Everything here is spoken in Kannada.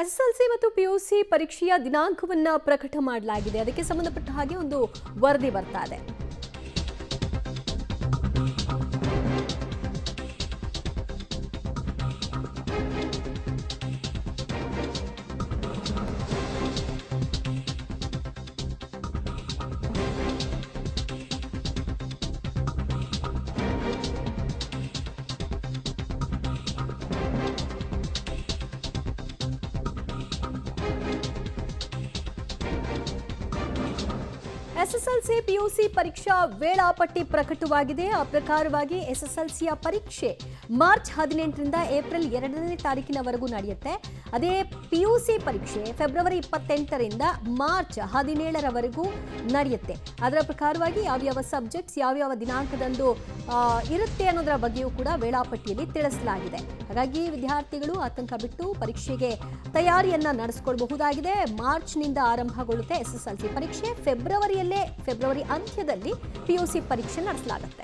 ಎಸ್ಎಸ್ಎಲ್ಸಿ ಮತ್ತು ಪಿಯುಸಿ ಪರೀಕ್ಷೆಯ ದಿನಾಂಕವನ್ನು ಪ್ರಕಟ ಮಾಡಲಾಗಿದೆ. ಅದಕ್ಕೆ ಸಂಬಂಧಪಟ್ಟ ಹಾಗೆ ಒಂದು ವರದಿ ಬರ್ತಾ ಇದೆ. ಎಸ್ಎಸ್ಎಲ್ಸಿ ಪಿಯುಸಿ ಪರೀಕ್ಷಾ ವೇಳಾಪಟ್ಟಿ ಪ್ರಕಟವಾಗಿದೆ. ಆ ಪ್ರಕಾರವಾಗಿ ಎಸ್ಎಸ್ಎಲ್ಸಿಯ ಪರೀಕ್ಷೆ ಮಾರ್ಚ್ 18ರಿಂದ ಏಪ್ರಿಲ್ 2ನೇ ತಾರೀಕಿನವರೆಗೂ ನಡೆಯುತ್ತೆ. ಅದೇ ಪಿಯುಸಿ ಪರೀಕ್ಷೆ ಫೆಬ್ರವರಿ 28ರಿಂದ ಮಾರ್ಚ್ 17ರವರೆಗೂ ನಡೆಯುತ್ತೆ. ಅದರ ಪ್ರಕಾರವಾಗಿ ಯಾವ್ಯಾವ ಸಬ್ಜೆಕ್ಟ್ಸ್ ಯಾವ್ಯಾವ ದಿನಾಂಕದಂದು ಇರುತ್ತೆ ಅನ್ನೋದರ ಬಗ್ಗೆಯೂ ಕೂಡ ವೇಳಾಪಟ್ಟಿಯಲ್ಲಿ ತಿಳಿಸಲಾಗಿದೆ. ಹಾಗಾಗಿ ವಿದ್ಯಾರ್ಥಿಗಳು ಆತಂಕ ಬಿಟ್ಟು ಪರೀಕ್ಷೆಗೆ ತಯಾರಿಯನ್ನ ನಡೆಸಿಕೊಳ್ಳಬಹುದಾಗಿದೆ. ಮಾರ್ಚ್ನಿಂದ ಆರಂಭಗೊಳ್ಳುತ್ತೆ ಎಸ್ಎಸ್ಎಲ್ಸಿ ಪರೀಕ್ಷೆ. ಫೆಬ್ರವರಿ ಅಂತ್ಯದಲ್ಲಿ ಪಿಯುಸಿ ಪರೀಕ್ಷೆ ನಡೆಸಲಾಗುತ್ತೆ.